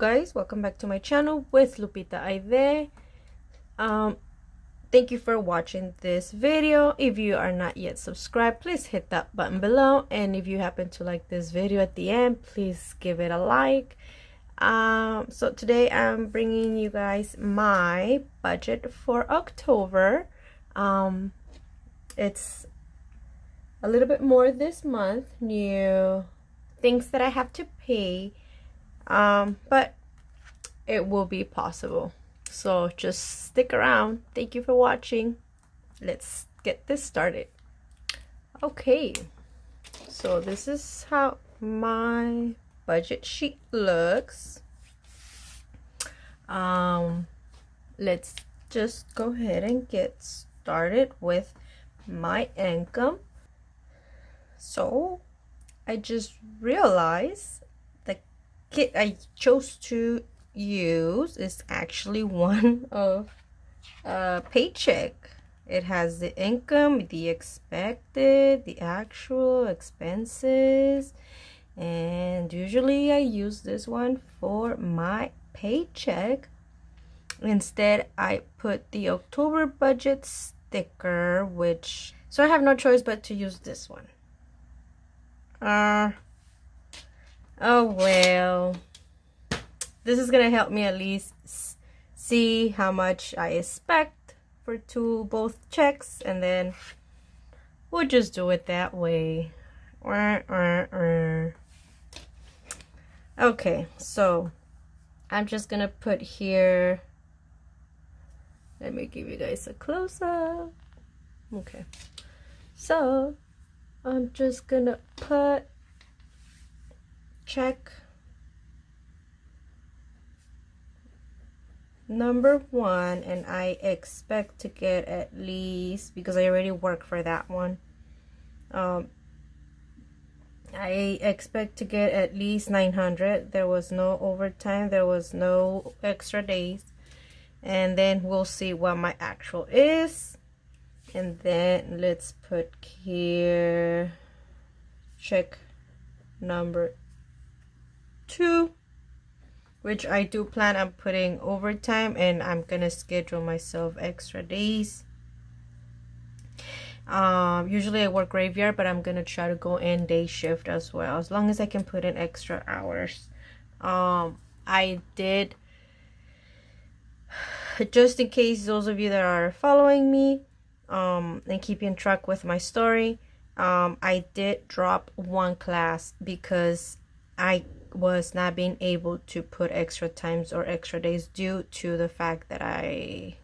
guys, welcome back to my channel with Lupita Aide. Thank you for watching this video. If you are not yet subscribed, please hit that button below, and if you happen to like this video at the end, please give it a like. So today I'm bringing you guys my budget for October. It's a little bit more this month, new things that I have to pay, but it will be possible, so just stick around. Thank you for watching. Let's get this started. Okay, so this is how my budget sheet looks. Let's just go ahead and get started with my income. So I just realized the kit I chose to use is actually one of a paycheck. It has the income, the expected, the actual expenses, and usually I use this one for my paycheck. Instead, I put the October budget sticker, so I have no choice but to use this one. Oh well, this is gonna help me at least see how much I expect for both checks, and then we'll just do it that way. Okay, so I'm just gonna put here, let me give you guys a close-up. Okay, so I'm just gonna put check number 1, and I expect to get at least, because I already work for that one, I expect to get at least 900. There was no overtime, there was no extra days, and then we'll see what my actual is. And then let's put here check number 2, which I do plan on putting overtime, and I'm gonna schedule myself extra days. Usually I work graveyard, but I'm gonna try to go in day shift as well, as long as I can put in extra hours. I did, just in case those of you that are following me and keeping track with my story, I did drop one class because I was not being able to put extra times or extra days due to the fact that I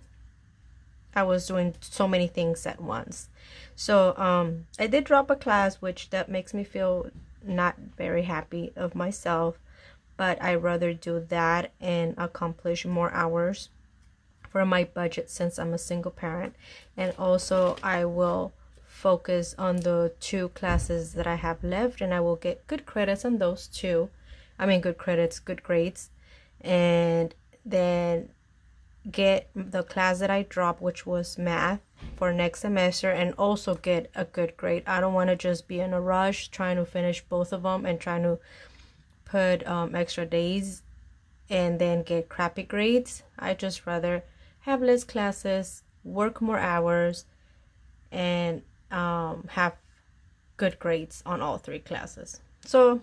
was doing so many things at once. So I did drop a class, which that makes me feel not very happy of myself, but I rather do that and accomplish more hours for my budget since I'm a single parent. And also I will focus on the 2 classes that I have left, and I will get good credits on those 2. I mean, good credits, good grades, and then get the class that I dropped, which was math, for next semester, and also get a good grade. I don't want to just be in a rush trying to finish both of them and trying to put extra days and then get crappy grades. I just rather have less classes, work more hours, and have good grades on all 3 classes. So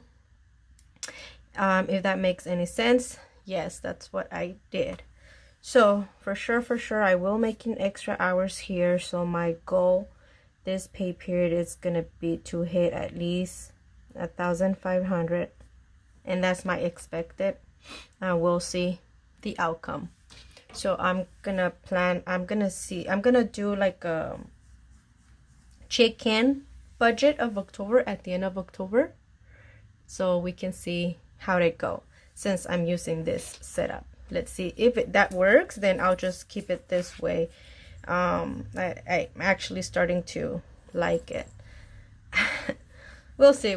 if that makes any sense, yes, that's what I did. So for sure I will make an extra hours here. So my goal this pay period is gonna be to hit at least 1,500, and that's my expected. We'll see the outcome. So I'm gonna do like a check-in budget of October at the end of October, so we can see how they go since I'm using this setup. Let's see if that works, then I'll just keep it this way. I'm actually starting to like it. We'll see.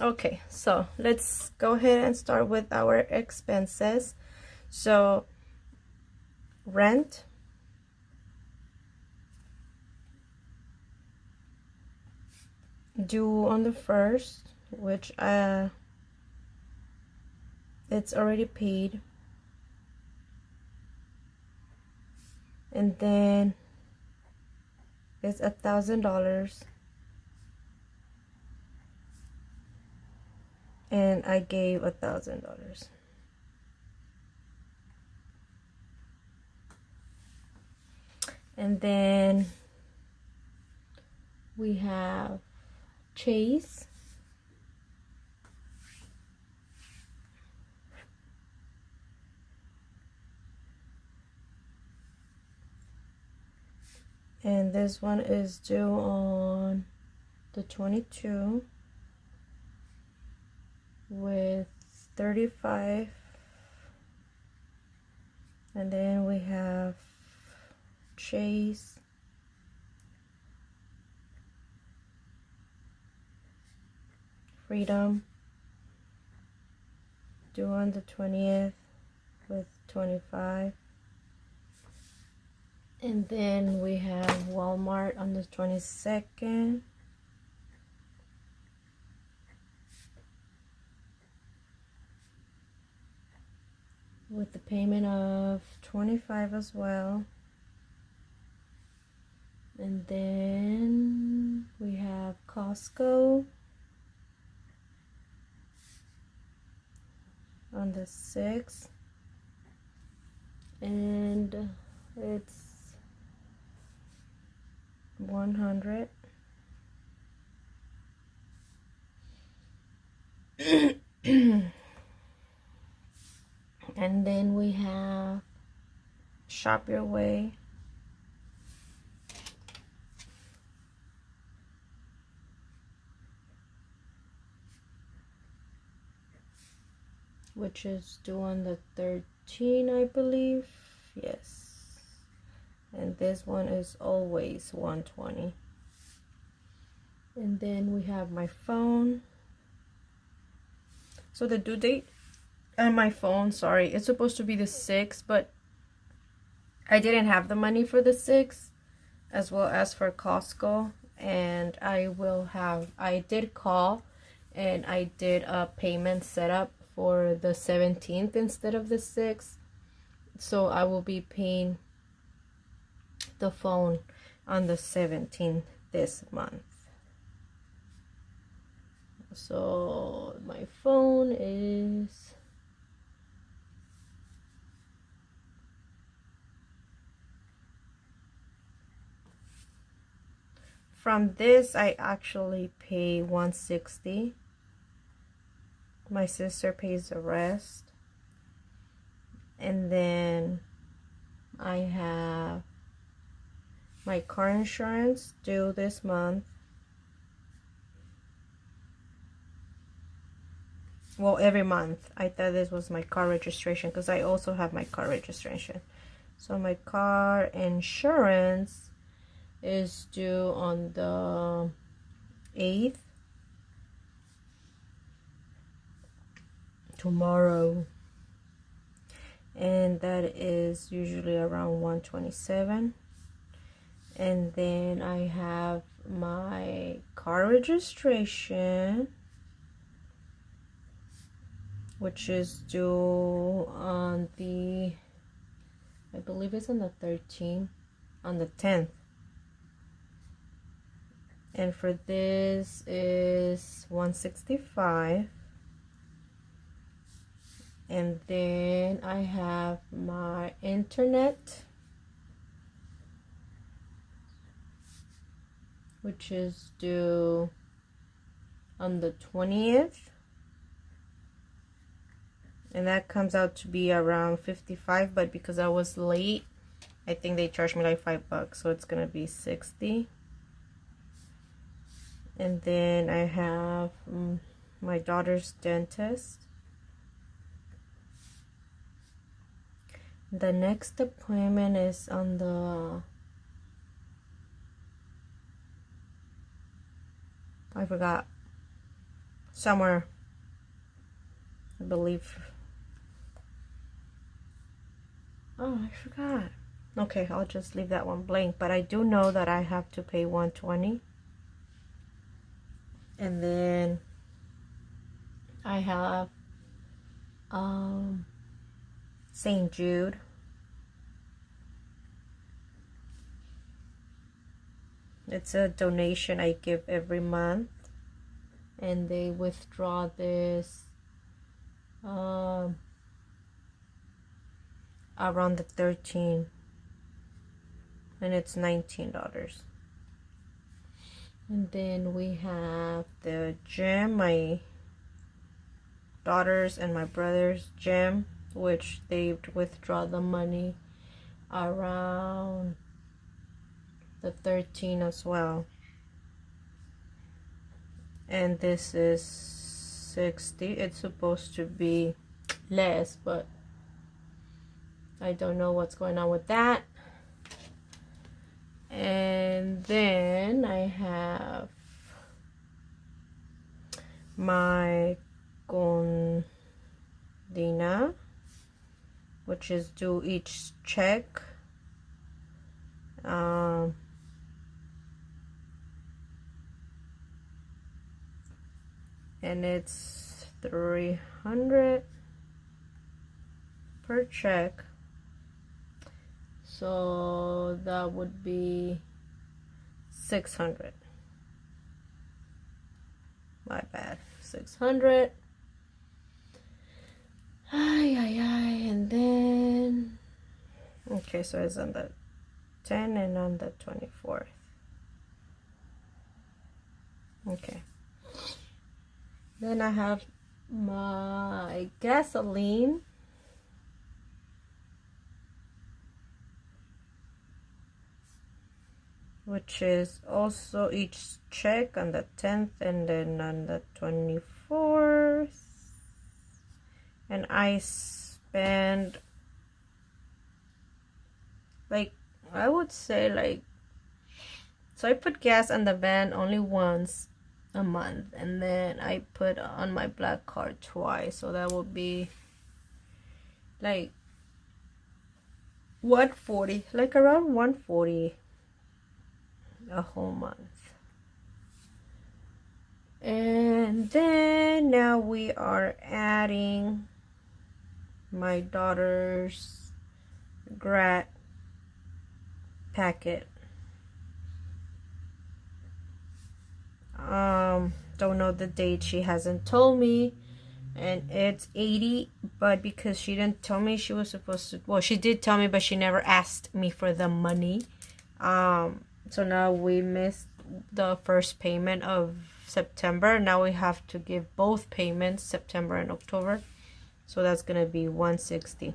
Okay, so let's go ahead and start with our expenses. So rent, due on the 1st, which it's already paid. And then it's $1,000. And I gave $1,000. And then we have Chase. And this one is due on the 22 with 35. And then we have Chase. Freedom, due on the 20th with 25. And then we have Walmart on the 22nd. With the payment of 25 as well. And then we have Costco on the 6th, and it's 100. And then we have Shop Your Way, which is due on the 13th, I believe. Yes. And this one is always 120. And then we have my phone. So the due date on my phone, sorry, it's supposed to be the 6th, but I didn't have the money for the 6th, as well as for Costco. And I did call, and I did a payment setup for the 17th instead of the 6th. So I will be paying the phone on the 17th this month. So my phone is from this. I actually pay $160. My sister pays the rest. And then I have my car insurance due this month. Well, every month. I thought this was my car registration because I also have my car registration. So my car insurance is due on the 8th. Tomorrow. And that is usually around 127. And then I have my car registration, which is due on the, I believe it's on the 13th, on the 10th. And for this is 165. And then I have my internet, which is due on the 20th. And that comes out to be around 55, but because I was late, I think they charged me like $5, so it's gonna be 60. And then I have my daughter's dentist. The next appointment is on the, I forgot, somewhere, I believe. Oh, I forgot. Okay, I'll just leave that one blank, but I do know that I have to pay 120. And then I have St. Jude. It's a donation I give every month, and they withdraw this around the 13th, and it's $19. And then we have the gym, my daughter's and my brother's gym, which they withdraw the money around the 13th as well. And this is 60. It's supposed to be less, but I don't know what's going on with that. And then I have my condina, which is due each check. And it's $300 per check. So that would be $600. My bad. $600. And then okay, so it's on the 10th and on the 24th. Okay. Then I have my gasoline, which is also each check on the 10th and then on the 24th. And I spend, like, I would say, like, so I put gas on the van only once a month, and then I put on my black card twice, so that would be like 140, like around 140 a whole month. And then now we are adding my daughter's grad packet. Don't know the date, she hasn't told me, and it's 80, but because she didn't tell me, she was supposed to, well, she did tell me, but she never asked me for the money. So now we missed the first payment of September. Now we have to give both payments, September and October, so that's gonna be 160.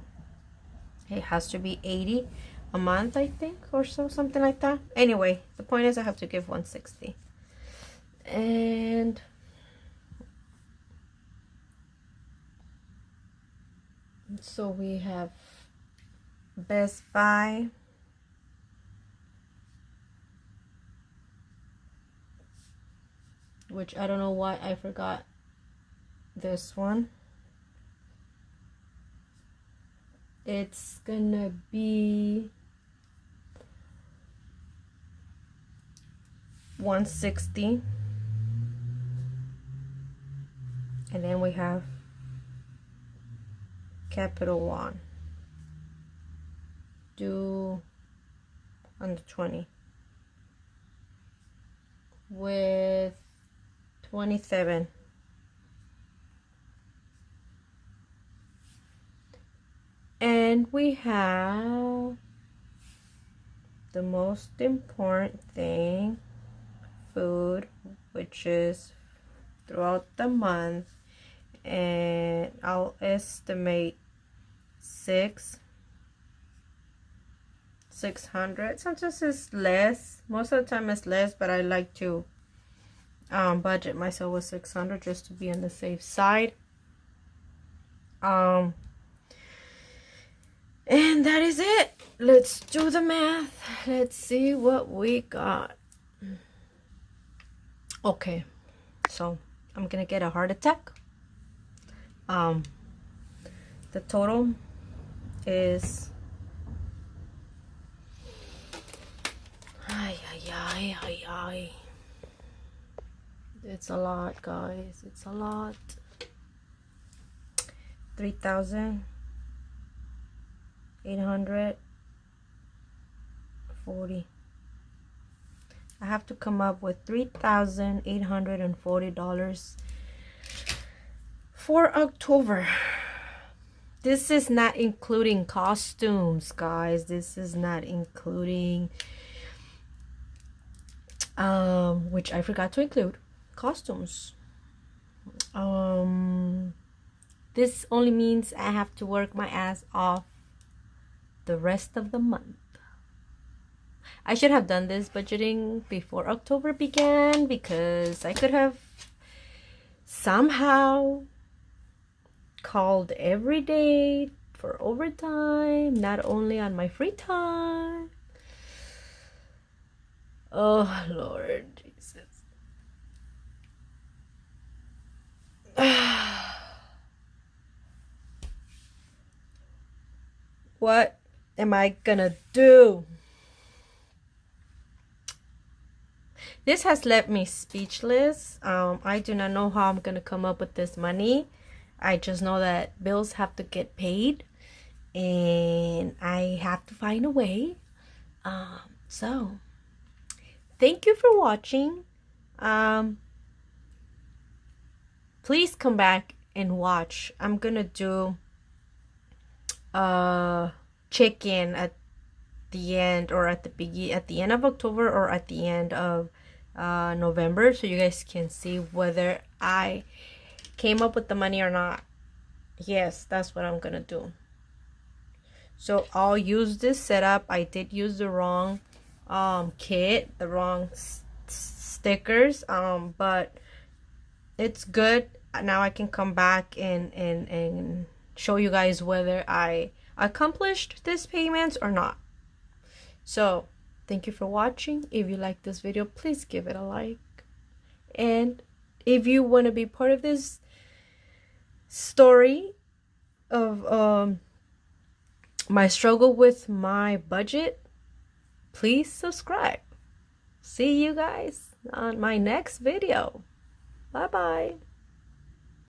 It has to be 80 a month, I think, or so, something like that. Anyway, the point is I have to give 160. And so we have Best Buy, which I don't know why I forgot this one. It's gonna be 160. And then we have Capital One, due on the 20, with 27. And we have the most important thing, food, which is throughout the month, and I'll estimate 600. Sometimes it's less, most of the time it's less, but I like to budget myself with 600 just to be on the safe side. And that is it. Let's do the math. Let's see what we got. Okay, so I'm gonna get a heart attack. The total is it's a lot, guys. It's a lot. $3,840. I have to come up with $3,840 for October. This is not including costumes, guys. This is not including which I forgot to include costumes. This only means I have to work my ass off the rest of the month. I should have done this budgeting before October began, because I could have somehow called every day for overtime, not only on my free time. Oh, Lord Jesus. What am I gonna do? This has left me speechless. I do not know how I'm gonna come up with this money. I just know that bills have to get paid, and I have to find a way. So thank you for watching. Please come back and watch. I'm gonna do check-in at the end, or at the end of October, or at the end of November, so you guys can see whether I came up with the money or not. Yes, that's what I'm gonna do. So I'll use this setup. I did use the wrong kit, the wrong stickers, but it's good. Now I can come back and show you guys whether I accomplished this payments or not. So thank you for watching. If you like this video, please give it a like. And if you want to be part of this story of my struggle with my budget, please subscribe. See you guys on my next video. Bye bye.